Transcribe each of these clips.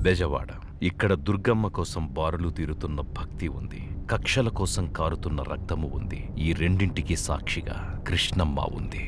బెజవాడ. ఇక్కడ దుర్గమ్మ కోసం బారులు తీరుతున్న భక్తి ఉంది, కక్షల కోసం కారుతున్న రక్తము ఉంది. ఈ రెండింటికి సాక్షిగా కృష్ణమ్మ ఉంది.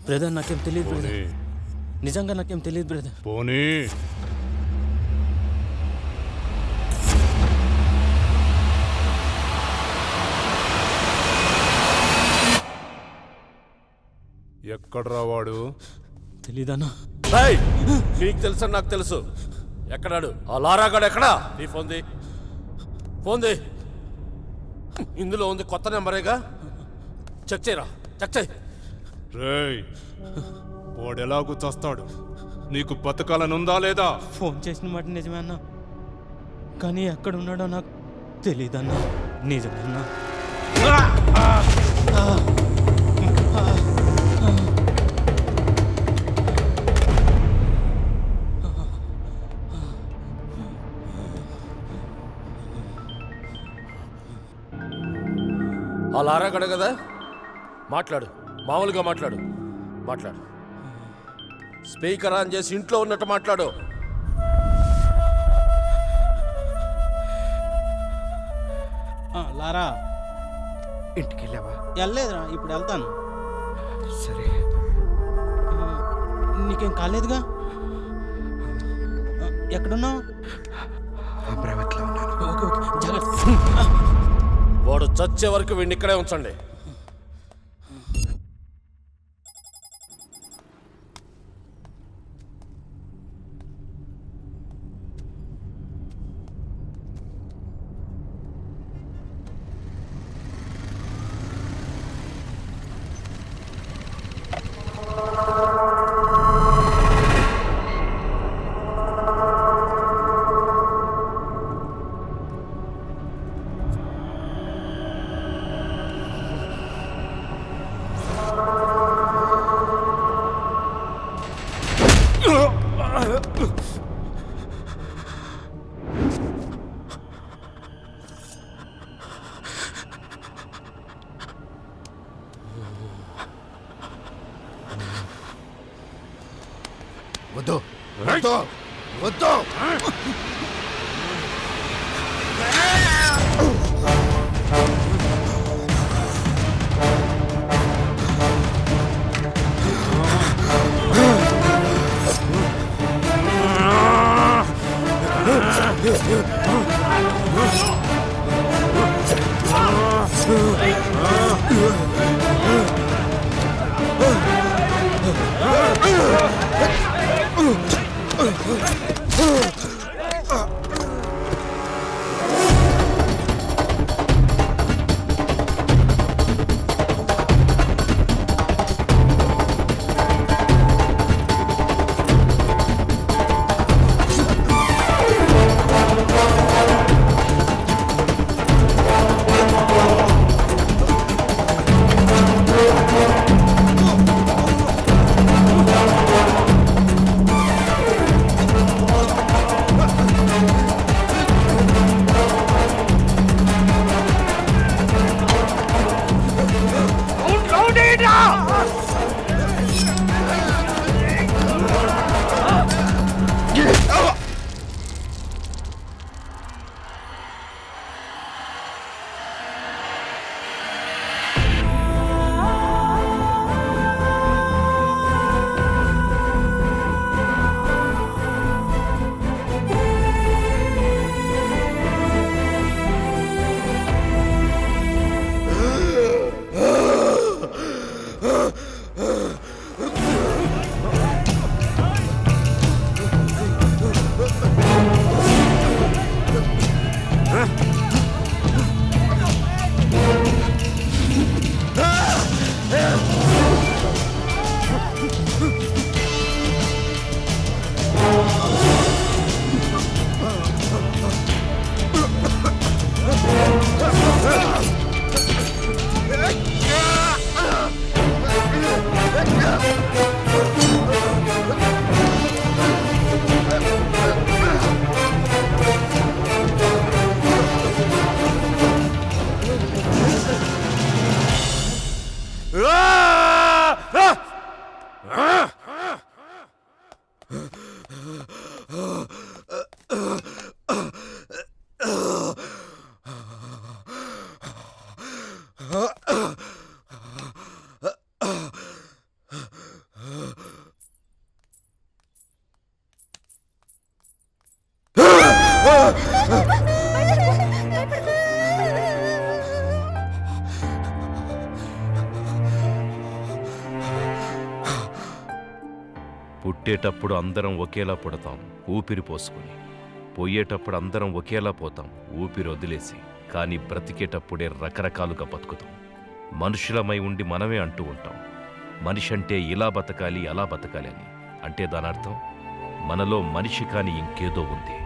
బ్రదర్ నాకేం తెలియదు బ్రదర్, నిజంగా నాకేం తెలియదు బ్రదర్. పోనీ ఎక్కడ్రా వాడు? తెలీదన్నా. నీకు తెలుసు నాకు తెలుసు. ఎక్కడాడు ఆ లారాగాడు? ఎక్కడా? నీ ఫోన్ది ఇందులో ఉంది, కొత్త నెంబరేగా. చెక్ చేయరా, చెక్ చేయి. రేయ్, వాడెలాగూ చస్తాడు. నీకు బతకాలనుందా లేదా? ఫోన్ చేసిన మాట నిజమే అన్నా, కానీ ఎక్కడ ఉన్నాడో నాకు తెలీదన్నా. నిజమన్నా. ఆ లారాగాడు కదా, మాట్లాడు, మామూలుగా మాట్లాడు. స్పీకర్ ఆన్ చేసి ఇంట్లో ఉన్నట్టు మాట్లాడు. లారా, ఇంటికి వెళ్ళావా? వెళ్ళలేదురా, ఇప్పుడు వెళ్తాను. సరే, నీకేం కాలేదుగా? ఎక్కడున్నావు? అమరావతిలో ఉన్నాను. ఓకే ఓకే, జాగ్రత్త. వాడు చచ్చే వరకు వీడిని ఇక్కడే ఉంచండి. వద్దు వద్దు వద్దు. పుట్టేటప్పుడు అందరం ఒకేలా పుడతాం ఊపిరి పోసుకుని, పోయేటప్పుడు అందరం ఒకేలా పోతాం ఊపిరి వదిలేసి. కానీ బ్రతికేటప్పుడే రకరకాలుగా బతుకుతాం. మనుషులమై ఉండి మనమే అంటూ ఉంటాం, మనిషి అంటే ఇలా బతకాలి అలా బతకాలి అని. అంటే దాని అర్థం మనలో మనిషి కాని ఇంకేదో ఉంది.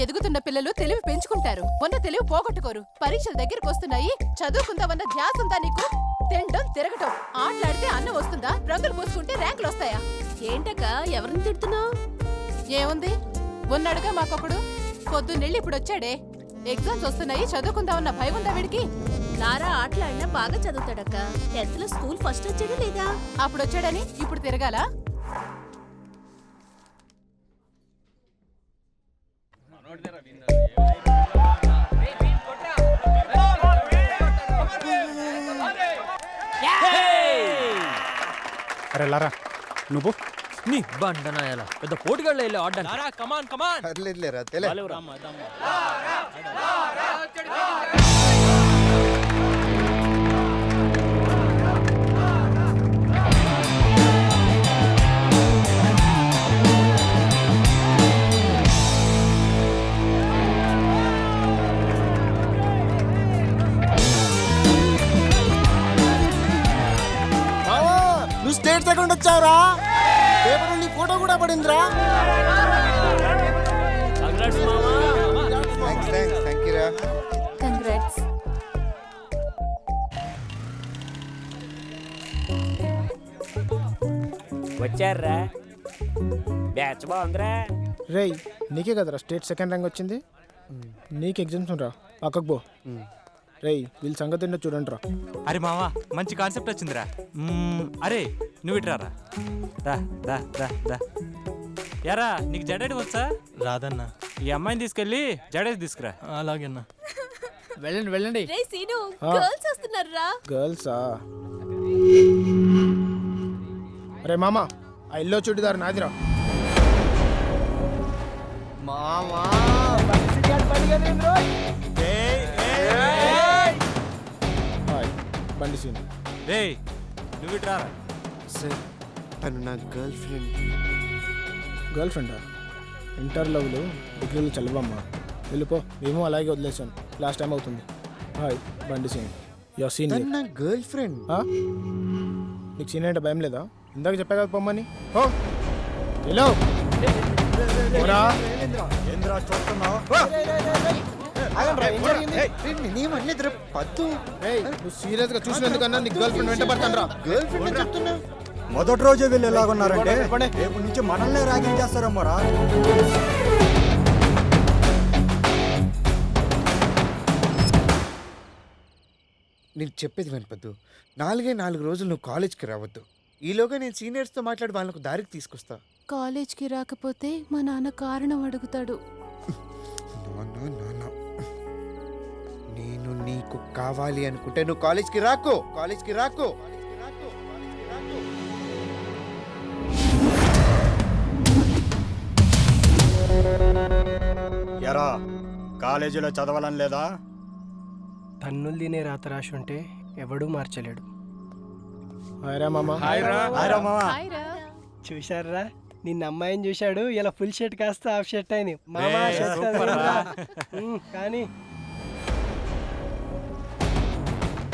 ఎదుగుతున్న పిల్లలు తెలివి పెంచుకుంటారు, ఉన్న తెలివి పోగొట్టుకోరు. పరీక్షల దగ్గరికి వస్తున్నాయి, చదువుకుందామన్న ధ్యాస ఉందా నీకు? తినడం తిరగటం, ఆటలాడితే అన్నం వస్తుందా? రంగులు పూసుకుంటే ర్యాంకులు వస్తాయా? ఏంటక్క ఎవరిని తిడుతున్నావు? ఏముంది, ఉన్నాడుగా మాకొకడు, పొద్దున్నెళ్ళి ఇప్పుడు వచ్చాడే. ఎగ్జామ్స్ వస్తున్నాయి, చదువుకుందామన్న భయం ఉందా వీడికి? లారా ఆటలాడినా బాగా చదువుతాడక్క. 10th లో స్కూల్ ఫస్ట్ వచ్చాడా లేదా? అప్పుడు వచ్చాడని ఇప్పుడు తిరగాల? అరే లారా, నువ్వు నీ బండనాయాల పెద్ద పోటీగాళ్ళు వెళ్ళి ఆడ్డానికి. కమాన్ కమాన్ పర్లేదులేరా తెలే. నువ్వు స్టేట్ సెకండ్ వచ్చావురా. పేపర్ నీ ఫోటో కూడా పడిందిరా. థ్యాంక్ యూ రా. కంగ్రాట్స్. వచ్చారా బ్యాచ్ బాగుందిరా. రేయ్ నీకే కదరా స్టేట్ సెకండ్ ర్యాంక్ వచ్చింది. నీకు ఎగ్జామ్స్ ఉండరా, పక్కకు పో. రేయ్ వీళ్ళ సంగతి ఏంటో చూడండి రా. అరే మావా, మంచి కాన్సెప్ట్ వచ్చిందిరా. అరే నువ్వు ఇట్రారా. దా దా దా దా. యారా నీకు జడేటి వచ్చా? రాదన్నా. ఈ అమ్మాయిని తీసుకెళ్ళి జడేసి తీసుకురా. అలాగేనా. వెళ్ళండి వెళ్ళండి. రే సీను, గర్ల్స్ వస్తున్నారా? గర్ల్సా? అరే మామ, ఆ ఇల్లో చుడిదారు నాదిరా. మామా బండి సీన్. రే నువ్వు ఇట్రారా. సార్ తను నా గర్ల్ ఫ్రెండ్. గర్ల్ ఫ్రెండా? ఇంటర్ లవ్లు డిగ్రీలు చల్లవమ్మా. వెళ్ళిపో, మేము అలాగే వదిలేసాను. లాస్ట్ టైం అవుతుంది. హాయ్ బండి సీన్, యువర్ సీన్. నా గర్ల్ ఫ్రెండ్. నీకు సీన్ అంటే భయం లేదా? ఇందాక చెప్పా కదా పొమ్మని. ఓ హలో పద్దు నువ్వు సీరియస్ గా చూసినందుకన్నా నీ గర్ల్ ఫ్రెండ్ వెంట పడతాను రా. గర్ల్ ఫ్రెండ్ చెప్తున్నా. మొదటి రోజే వీళ్ళు ఎలాగున్నారంటే రేపు నుంచి మనల్నే ర్యాగింగ్ చేస్తారమ్మరా. నేను చెప్పేది వినపద్దు. 4 రోజులు నువ్వు కాలేజ్కి రావద్దు. ఈలోగా నేను సీనియర్స్తో మాట్లాడి వాళ్ళకు దారికి తీసుకొస్తా. కాలేజ్కి రాకపోతే మా నాన్న కారణం అడుగుతాడు. నేను నీకు కావాలి అనుకుంటే నువ్వు కాలేజ్కి రాకు. ఎరా కాలేజీలో చదవాలని లేదా? తన్నులు తినే రాత రాసి ఉంటే ఎవడూ మార్చలేడు. హాయ్రా మామ. చూశారా, నిన్న అమ్మాయిని చూశాడు, ఇలా ఫుల్ షర్ట్ కాస్త హాఫ్ షర్ట్ అయింది. మామ కానీ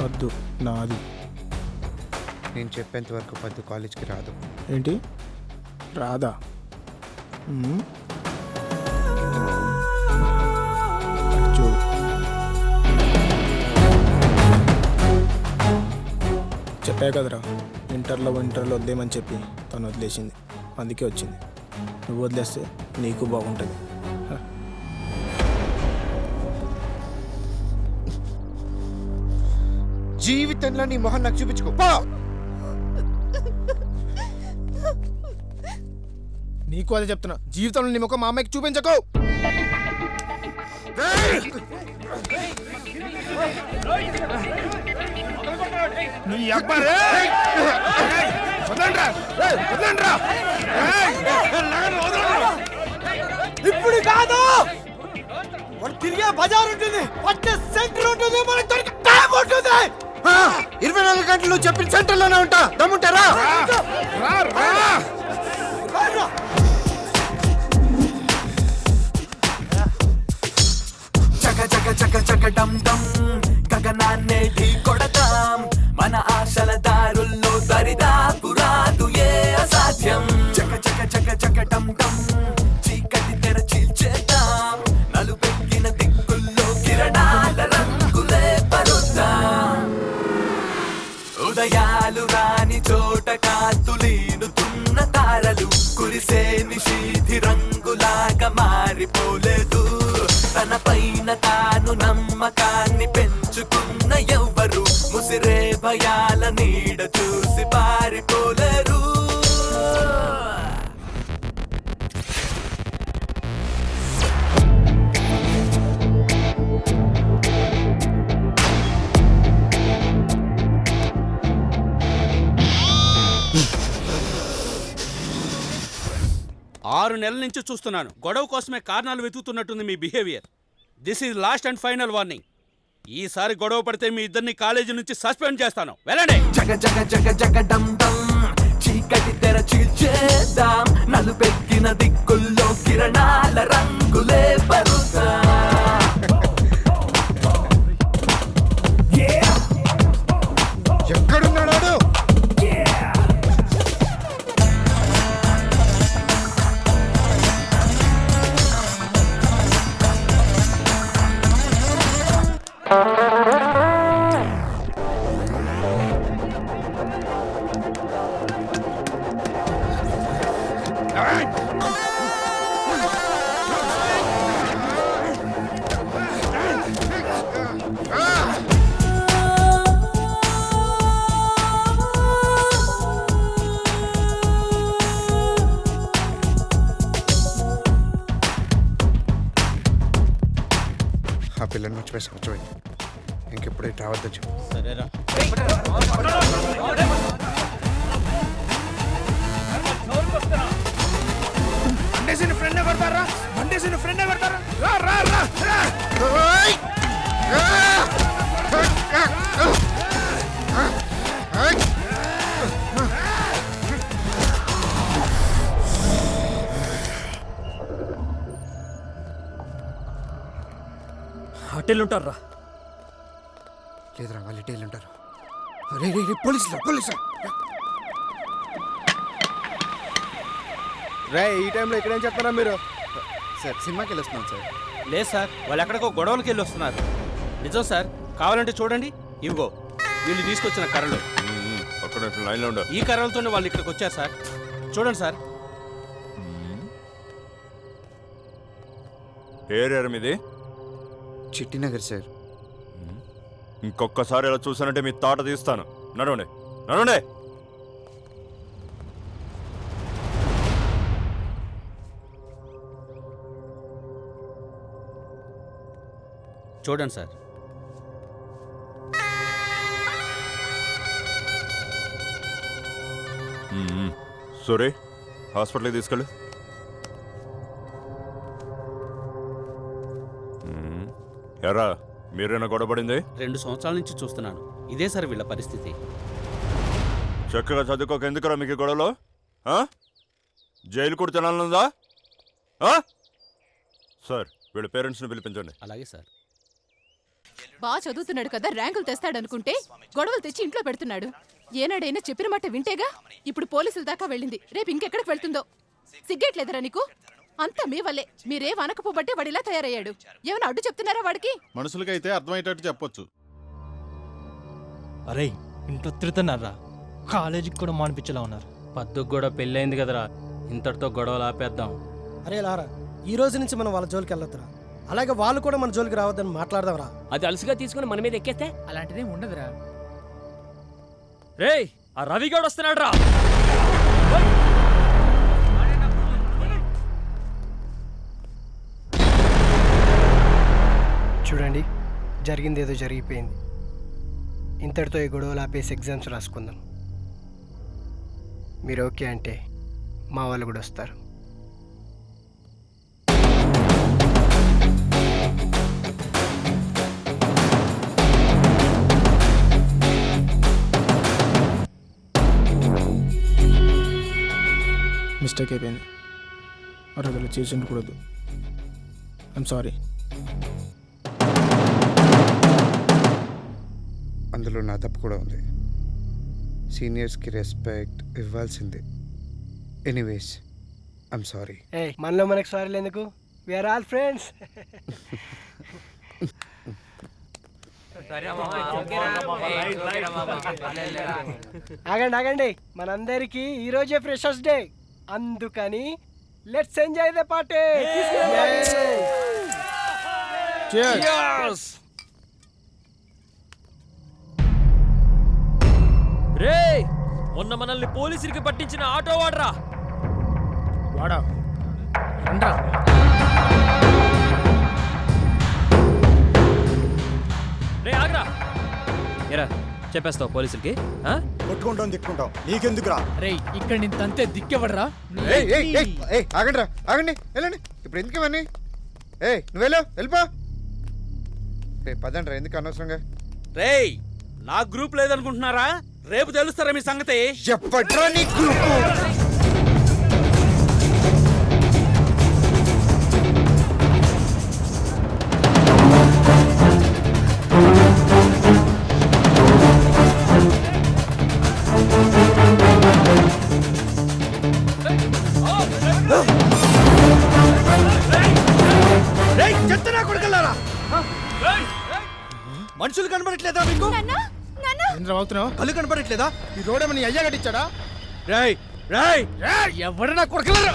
వద్దు, నాది. నేను చెప్పేంత వరకు పద్దు కాలేజ్కి రాదు. ఏంటి రాదా? చూడు, చెప్పా కదరా, ఇంటర్లో వద్దేమని చెప్పి తను వదిలేసింది. అందుకే వచ్చింది. నువ్వు వదిలేస్తే నీకు బాగుంటుంది. జీవితంలో నీ మొహం నాకు చూపించుకో. నీకు అదే చెప్తున్నా, జీవితంలో నీ ముఖం మా అమ్మాయికి చూపించకు. ఇప్పుడు కాదు, వాడు తిరిగే బజార్ ఉంటుంది, పట్టే సెంటర్ ఉంటుంది, మనకి దొరికి టైం ఉంటుంది. 24 గంటలు నువ్వు చెప్పిన సెంటర్లోనే ఉంటా. దమ్ముంటారా? గగనాన్నే ఢీ కొడతాం, మన ఆశల దారుల్లో దరిదాపు రాదు ఏ అసాధ్యం. చక చక చక చక టం టం, చీకటి తెర చీల్చేద్దాం, నలుపెక్కిన దిక్కుల్లో కిరణాల రంగులే పరుద్దాం. ఉదయాలు రాని చోట కాతులీనుతున్న తారలు, కురిసే నిశీధి రంగులాగా మారిపోలేదు. తన పైన తాను నమ్మకాన్ని పెంచుకున్న ఎవ్వరు ముసిరే భయాల నీడ చూసి పారిపోలేరు. ఆరు నెలల నుంచి చూస్తున్నాను. గొడవ కోసమే కారణాలు వెతుకుతున్నట్టుంది మీ behaviour. This is last and final warning. ఈసారి గొడవ పడితే మీ ఇద్దరిని కాలేజీ నుంచి సస్పెండ్ చేస్తాను. వెళ్ళండి. జగ జగ జగ జగ డం డం, చీకటి తెర చీల్చేద్దాం, నలుపెక్కిన దిక్కుల్లో కిరణాల రంగులే పరుద్దాం. ఎక్కడున్నాడు? ఆ పిల్లని మర్చిపోయి ఇంకెప్పుడే రావద్దని చెప్పు. సరేరా. అట్టెళ్ళుంటారా? లేదురా, వాళ్ళు ఇటే ఉంటారు. పోలీసులు రే, ఈ టైంలో ఇక్కడేం చెప్తారా మీరు? సార్, సినిమాకి వెళ్ళొస్తున్నాం సార్. లేదు సార్, వాళ్ళు ఎక్కడికో గొడవలకి వెళ్ళి వస్తున్నారు. నిజం సార్, కావాలంటే చూడండి. ఇవిగో వీళ్ళు తీసుకొచ్చిన కర్రలు. అక్కడ లైన్లో ఉండు. ఈ కర్రలతోనే వాళ్ళు ఇక్కడికి వచ్చారు సార్. చూడండి సార్. ఏరియా మీది? చిట్టినగర్ సార్. ఇంకొకసారి ఇలా చూసానంటే మీ తాట తీస్తాను. నడవండి నడవండి. చూడండి సార్. సూరి హాస్పిటల్కి తీసుకెళ్ళు. ఎరా మీరేనా గొడవపడింది? 2 సంవత్సరాల నుంచి చూస్తున్నాను. ఇదే సార్ వీళ్ళ పరిస్థితి. చక్కగా చదువుకోక ఎందుకురా మీకు గొడవలో? జైలు కూడా తినాలనుందా? సార్ వీళ్ళ పేరెంట్స్ని పిలిపించండి. అలాగే సార్. బాగా చదువుతున్నాడు కదా, ర్యాంకులు తెస్తాడనుకుంటే గొడవలు తెచ్చి ఇంట్లో పెడుతున్నాడు. ఏనాడైనా చెప్పిన మాట వింటేగా. ఇప్పుడు పోలీసుల దాకా వెళ్ళింది, రేపు ఇంకెక్కడికి వెళ్తుందో. సిగ్గేట్లేదరా నీకు? అంతా మీ వల్లే. మీరేం అనకపోబట్టే వాడిలా తయారయ్యాడు. ఏమైనా అడ్డు చెప్తున్నారా వాడికి? మనుషులకైతే అర్థమయ్యేటట్టు చెప్పొచ్చు. అరే ఇంట్లో తిడుతున్నారా, కాలేజీకి కూడా మానిపించేలా ఉన్నారు. పద్దుకు కూడా పెళ్ళైంది కదరా, ఇంతటితో గొడవలు ఆపేద్దాం. అరే లారా, ఈ రోజు నుంచి మనం వాళ్ళ జోలికి వెళ్ళొద్దురా. అలాగే వాళ్ళు కూడా మన జోలికి రావద్దని మాట్లాడదాంరా. అది అలసిగా తీసుకుని మన మీద ఎక్కేస్తే అలాంటిదే ఉండదురా. రేయ్ ఆ రవిగౌడ్ వస్తున్నాడు రా. చూడండి, జరిగింది ఏదో జరిగిపోయింది. ఇంతటితో ఈ గొడవలు ఆపేసి ఎగ్జామ్స్ రాసుకుందాం. మీరు ఓకే అంటే మా వాళ్ళు కూడా వస్తారు. మిస్టేక్ అయిపోయింది. అరగలు చేసి ఉండకూడదు. I'm sorry. అందులో నా తప్పు కూడా ఉంది. సీనియర్స్కి రెస్పెక్ట్ ఇవ్వాల్సిందే. Anyways I'm sorry. ఏ మనలో మనకు సారీ ఎందుకు? We're all friends. ఆగండి ఆగండి, మనందరికీ ఈరోజే ఫ్రెషర్స్ డే. అందుకని లెట్స్ ఎంజాయ్ ద పార్టీ. రేయ్ మొన్న మనల్ని పోలీసులకి పట్టించిన ఆటో వాడరా. వాడా రండ్రా. రే ఆగ్రా. ఎరా చెప్పేస్తావు పోలీసులకి? కొట్టుకుంటాం తిట్టుకుంటాం, నీకెందుకురా? రే ఇక్కడ నేను తంతే దిక్కెవడరా? ఆగండి రా, ఆగండి, వెళ్ళండి. ఇప్పుడు ఎందుకు ఇవన్నీ? నువ్వు వెళ్ళిపో. పదండి రా, ఎందుకు అనవసరంగా? రేయ్ నా గ్రూప్ లేదనుకుంటున్నారా? రేపు తెలుస్తారా మీ సంగతి? చెప్పట్రా నీ గ్రూప్. మనుషులు కనబడట్లేదా మీకు? కళ్ళు కనపడట్లేదా? ఈ రోడ్ ఏమన్నా అయ్యా కట్టించాడా? రేయ్ రేయ్ ఎవరు నా కొడకలరా?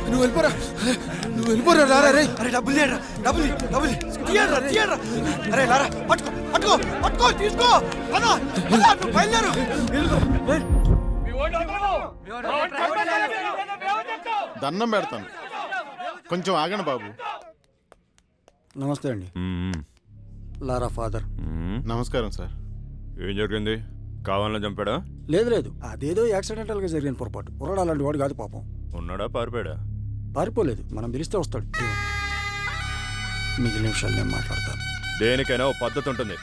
నువ్వు వెళ్ళిపోరా లారా. రే అరే డబ్బులు లేరా, డబ్బులు తీయరా తీయరా. అరే లారా పట్టుకో తీసుకో. అన్నా నువ్వు బయలుదేరు. దండం పెడతాను, కొంచెం ఆగండి బాబు. నమస్తే అండి. లారా ఫాదర్. నమస్కారం సార్. ఏం జరిగింది? కావాలని చంపాడా? లేదు లేదు, అదేదో యాక్సిడెంటల్గా జరిగిన పొరపాటు. కుర్రాడు అలాంటి వాడు కాదు పాపం. ఉన్నాడా పారిపోయాడా? పారిపోలేదు, మనం పిలిస్తే వస్తాడు. మిగిలిన విషయాలు నేను మాట్లాడతాను. దేనికైనా ఓ పద్ధతి ఉంటుంది.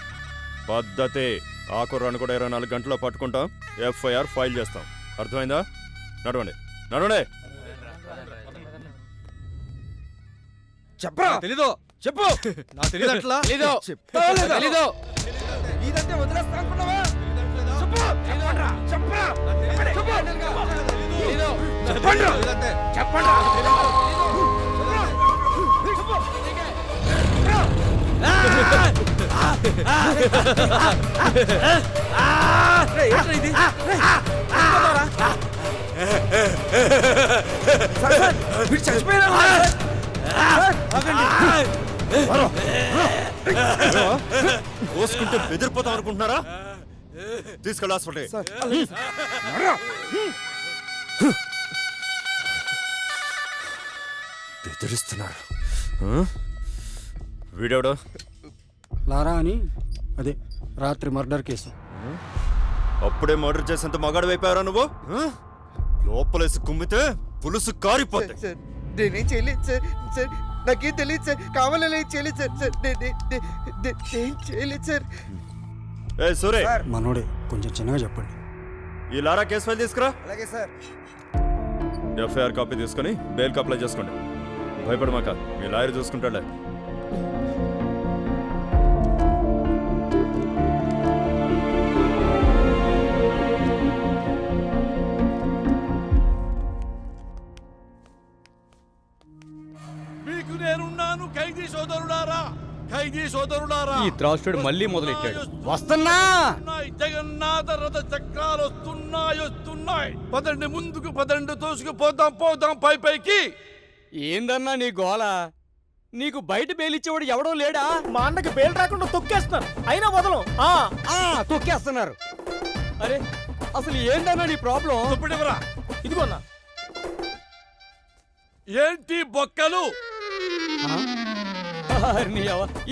పద్ధతి. ఆ కుర్రాన్ని కూడా 24 గంటల్లో పట్టుకుంటాం, ఎఫ్ఐఆర్ ఫైల్ చేస్తాం. అర్థమైందా? నడవండి నడవండి. చెప్పరా? తెలీదు. చెప్పు. నాకు తెలియదు. అట్లా తెలీదు. తెలీదు. ఇదంటే వదిలేస్తా అనుకున్నావా? చెప్పు. చెప్పరా? తెలీదు. కోసుకుంటే బెదిరిపోతాం అనుకుంటున్నారా? తీసుకెళ్ళి హాస్పిటల్. బెదిరిస్తున్నారు. వీడెవడో? లారా అని, అదే రాత్రి మర్డర్ కేసు. అప్పుడే మర్డర్ చేసేంత మగాడు అయిపోయారా నువ్వు? లోపలేసి కుమ్మితే పులుసు కారిపోతే. సార్ నేనేం చేయలేదు సార్. సార్ నాకేం తెలియదు సార్. కావాలని చేయలేదు సార్. సార్ ఏం చేయలేదు సార్. ఏ సూరే, మనోడే, కొంచెం చిన్నగా చెప్పండి. ఈ లారా కేసు ఫైల్ తీసుకురా. అలాగే సార్. ఎఫ్ఐఆర్ కాపీ తీసుకొని బెయిల్కి అప్లై చేసుకోండి. భయపడమాక, మీ లాయర్ చూసుకుంటాడులే. మీకు నేనున్నాను ఖైదీ సోదరుడారా, ఖైదీ సోదరుడారా. ఈ త్రాసుడు మళ్ళీ మొదలెట్టాడు. వస్తున్నా. జగన్నాథ రథ చక్రాలు వస్తున్నాయి. పదండి ముందుకు, పదండి తోసుకుపోదాం పైకి. ఏందన్నా నీ గోల? నీకు బయట బెయిలిచ్చేవాడు ఎవడో లేడా? మా అన్నకి బెయిల్ రాకుండా తొక్కేస్తున్నారు, అయినా వదలం. తొక్కేస్తున్నారు. అరే అసలు ఏందన్నా నీ ప్రాబ్లం? దుప్పటివరా, ఇదిగో అన్న. ఏంటి బొక్కలు?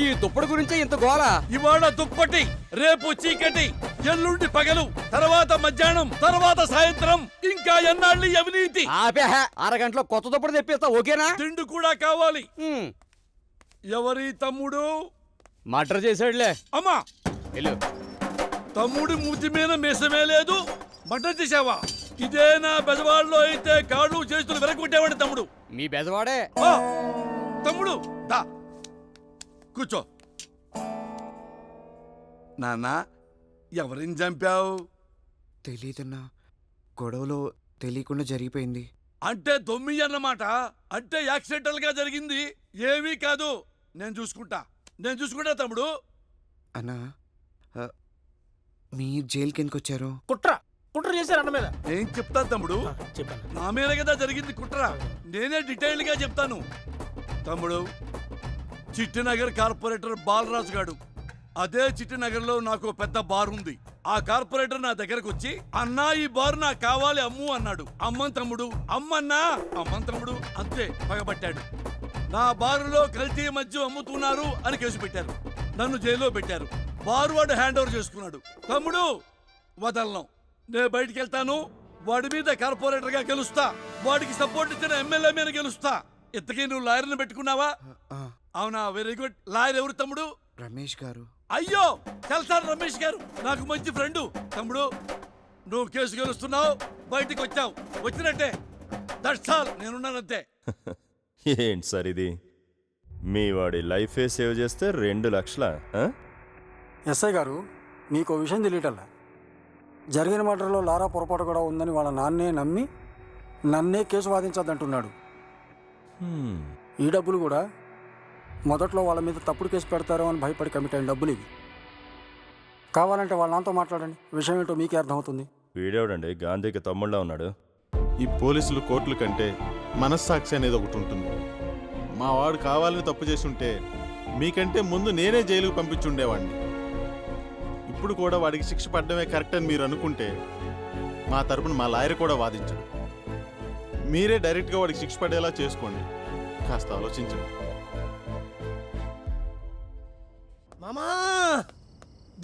ఈ దుప్పటి గురించే ఇంత గోల. ఇవాళ దుప్పటి, రేపు చీకటి, ఎల్లుండి పగలు, తర్వాత మధ్యాహ్నం, తర్వాత సాయంత్రం, ఇంకా ఎన్నాళ్ళు అవినీతి. అరగంటలో కొత్త దుప్పటి తెప్పిస్తా, ఓకేనా? తిండి కూడా కావాలి. ఎవరి తమ్ముడు? మర్డర్ చేశాడులే. అమ్మా, వెళ్ళు. తమ్ముడి మూతి మీద మీసమే లేదు, మర్డర్ చేసావా? ఇదే నా బెజవాడలో అయితే కాళ్ళు చేతులు వెరగొట్టేవాడు తమ్ముడు. మీ బెజవాడే. తమ్ముడు దా కూర్చో. నాన్న, ఎవరిని చంపావు? తెలీదన్నా, గొడవలో తెలియకుండా జరిగిపోయింది. అంటే దొమ్మి అన్నమాట. అంటే యాక్సిడెంటల్ గా జరిగింది, ఏమీ కాదు. నేను చూసుకుంటా తమ్ముడు. అన్నా మీరు జైలుకి ఎందుకు వచ్చారు? కుట్ర చేశారు అన్న మీద. ఏం చెప్తా తమ్ముడు? చెప్పాను. నా మీద కదా జరిగింది కుట్ర. నేనే డీటెయిల్ గా చెప్తాను తమ్ముడు. చిట్టినగర్ కార్పొరేటర్ బాలరాజు గాడు, అదే చిట్టినగర్లో నాకు పెద్ద బార్ ఉంది. ఆ కార్పొరేటర్ నా దగ్గరకు వచ్చి, అన్నా ఈ బార్ నాకు కావాలి అమ్ము అన్నాడు. అమ్మన్ తమ్ముడు, అమ్మన్నా, అమ్మన్ తమ్ముడు, అంతే పగబట్టాడు. నా బారులో కల్తీ మద్యం అమ్ముతున్నారు అని కేసు పెట్టారు. నన్ను జైల్లో పెట్టారు. బారు వాడు హ్యాండ్ ఓవర్ చేసుకున్నాడు. తమ్ముడు వదలను, నేను బయటికి వెళ్తాను. వాడి మీద కార్పొరేటర్ గా గెలుస్తా, వాడికి సపోర్ట్ ఇచ్చిన ఎమ్మెల్యే మీద గెలుస్తా. ఇంతకీ నువ్వు లాయర్ని పెట్టుకున్నావా? అవునా, వెరీ గుడ్. లాయర్ ఎవరు తమ్ముడు? రమేష్ గారు. అయ్యో తెలుసారు, రమేష్ గారు నాకు మంచి ఫ్రెండు. తమ్ముడు నువ్వు కేసు గెలుస్తున్నావు, బయటికి వచ్చావు, వచ్చినట్టే. దట్స్ ఆల్, నేనున్నానంతే. ఏంటి సార్ ఇది? మీ వాడి లైఫే సేవ్ చేస్తే 2 లక్షల? ఎస్ఐ గారు, మీకు విషయం తెలియటల్లా. జరిగిన మర్డర్లో లారా పొరపాటు కూడా ఉందని వాళ్ళ నాన్నే నమ్మి నన్నే కేసు వాదించద్దంటున్నాడు. ఈ డబ్బులు కూడా మొదట్లో వాళ్ళ మీద తప్పుడు కేసు పెడతారో అని భయపడి కమిట్ అయిన డబ్బులు ఇవి. కావాలంటే వాళ్ళ నాన్నతో మాట్లాడండి, విషయం ఏంటో మీకే అర్థమవుతుంది. వీడేవడండి గాంధీకి తమ్ముళ్ళ ఉన్నాడు. ఈ పోలీసులు కోర్టుల కంటే మనస్సాక్షి అనేది ఒకటి ఉంటుంది. మా వాడు కావాలని తప్పు చేసి ఉంటే మీకంటే ముందు నేనే జైలుకు పంపించుండేవాడిని. ఇప్పుడు కూడా వాడికి శిక్ష పడడమే కరెక్ట్ అని మీరు అనుకుంటే మా తరపున మా లాయర్ కూడా వాదించడు. మీరే డైరెక్ట్గా వాడికి శిక్ష పడేలా చేసుకోండి. కాస్త ఆలోచించండి. మామా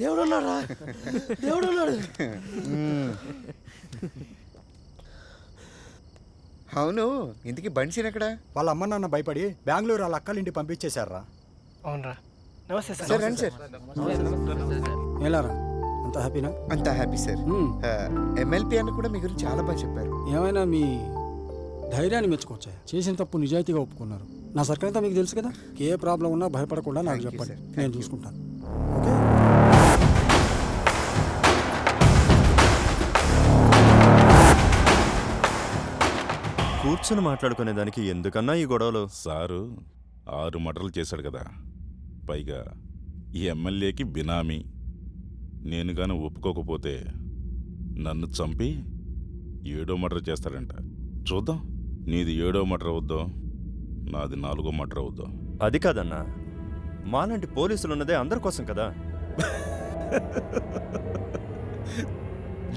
దేవుడు ఉన్నాడా దేవుడు ఉన్నాడు. అవును, ఇంతకీ బండిసిన ఎక్కడ? వాళ్ళ అమ్మ నాన్న భయపడి బెంగళూరు వాళ్ళ అక్కల ఇంటి పంపించేశారా? అవునరా. నమస్తే సార్ రండి సార్. ఏలారా అంత హ్యాపీనా? అంతా హ్యాపీ సార్. ఎమ్మెల్పీ అని కూడా మీ గురించి చాలా బాగా చెప్పారు. ఏమైనా మీ ధైర్యాన్ని మెచ్చుకోవచ్చా? చేసిన తప్పు నిజాయితీగా ఒప్పుకున్నారు. నా సర్కిల్ అంతా మీకు తెలుసు కదా. ఏ ప్రాబ్లం ఉన్నా భయపడకుండా నాకు Thank you, చెప్పండి, sir. నేను Thank you. చూసుకుంటాను. ఓకే. కూర్చొని మాట్లాడుకునే దానికి ఎందుకన్నా ఈ గొడవలు? సారు 6 మర్డర్లు చేశాడు కదా, పైగా ఈ ఎమ్మెల్యేకి బినామీ. నేను గాని ఒప్పుకోకపోతే నన్ను చంపి 7వ మర్డర్ చేస్తాడంట. చూద్దాం, నీది 7వ మర్డర్ అవుద్దో, నాది 4వ మర్డర్ అవుద్దో. అది కాదన్నా, మాలాంటి పోలీసులు ఉన్నదే అందరి కోసం కదా.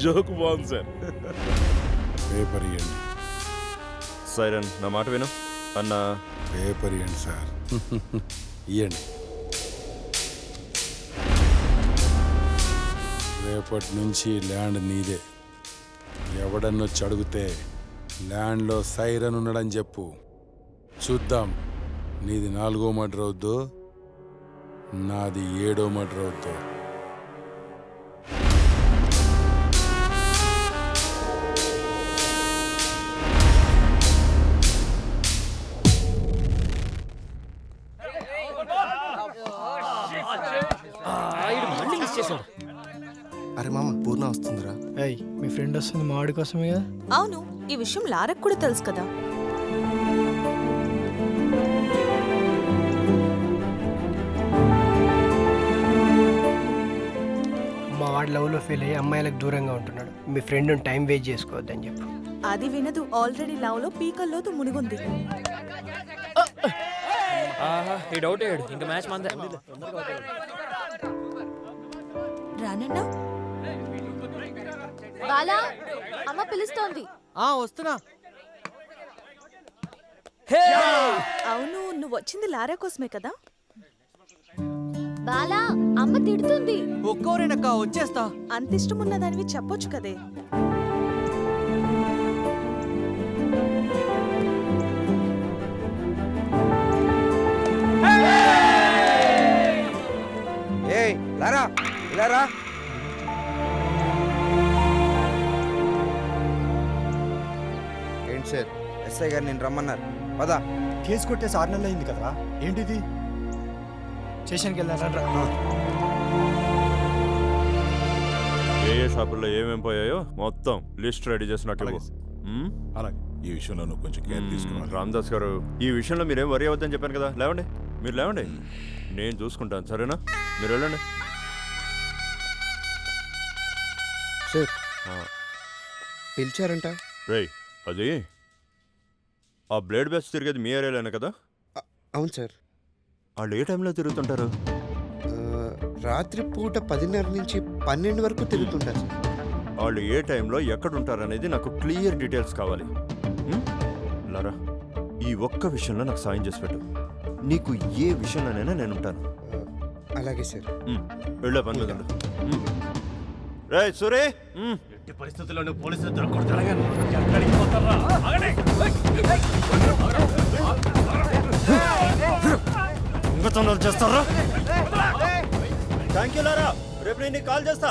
జోక్ బాగుంది సార్. పేపర్ ఇవ్వండి. సైరన్, నా మాట విను అన్నా. పేపర్ ఇవ్వండి సార్. ఇవ్వండి. రేపటి నుంచి ల్యాండ్ నీదే. ఎవడన్నొచ్చి అడిగితే ల్యాండ్లో సైరన్ ఉన్నాడని చెప్పు. చూద్దాం, నీది 4వ మర్డర్ అవుద్దో, నాది 7వ మర్డర్ అవుద్దో. అరే మామ, పూర్ణ వస్తుందిరా. ఏయ్, మీ ఫ్రెండ్ వస్తుంది మా వాడి కోసమే కదా. అవును, ఈ విషయం లారకు కూడా తెలుసు కదా. మా వాడి లవ్లో ఫెయిల్ అయ్యి అమ్మాయిలకు దూరంగా ఉంటున్నాడు. మీ ఫ్రెండ్ టైం వేస్ట్ చేసుకోవద్దని చెప్పు. అది వినదు. ఆల్రెడీ లవ్ లో పీకల్లోతు మునిగుంది. ఈ డౌట్ అయ్యాడు. ఇంకా మ్యాచ్ మందే. రానన్నా బాలా, అమ్మ పిలుస్తోంది. వస్తున్నా. అవును, నువ్వు వచ్చింది లారా కోసమే కదా. బాలా, అమ్మ తిడుతుంది. ఒక్కోరేనక్క, వచ్చేస్తా. అంత ఇష్టం ఉన్నదానివి చెప్పొచ్చు కదే. ఏయ్ లారా, ఇలారా. ఏంటి సార్, ఎస్ఐ గారు నేను రమ్మన్నారు. పదా. కేసు కొట్టేసి 6 నెలలు అయింది కదరా, ఏంటిది? స్టేషన్కి వెళ్ళారా? ఏ ఏ షాపుల్లో ఏమేం పోయాయో మొత్తం లిస్ట్ రెడీ చేసినట్టు. అలాగే, ఈ విషయంలో నువ్వు కొంచెం కేర్ తీసుకోవాలి. రామదాస్ గారు, ఈ విషయంలో మీరేం వరి అవ్వద్దని చెప్పాను కదా. లేవండి, మీరు లేవండి, నేను చూసుకుంటాను. సరేనా? మీరు వెళ్ళండి. సార్ పిలిచారంట. రేయ్, అది ఆ బ్లేడ్ బ్యాచ్ తిరిగేది మీ ఏరియాలోనే కదా? అవును సార్. వాళ్ళు ఏ టైంలో తిరుగుతుంటారు? రాత్రి పూట 10:30 నుంచి 12 వరకు తిరుగుతుంటారు సార్. వాళ్ళు ఏ టైంలో ఎక్కడ ఉంటారనేది నాకు క్లియర్ డీటెయిల్స్ కావాలి. లారా, ఈ ఒక్క విషయంలో నాకు సాయం చేసి పెట్టు. నీకు ఏ విషయంలోనైనా నేను ఉంటాను. అలాగే సార్. వెళ్ళే పని మీద. రే సూరే, ఎట్టి పరిస్థితుల్లోనూ పోలీసులు దొరకకూడదు. దొంగతనాలు చేస్తారా? థ్యాంక్ యూ లారా, రేపు నేను కాల్ చేస్తా.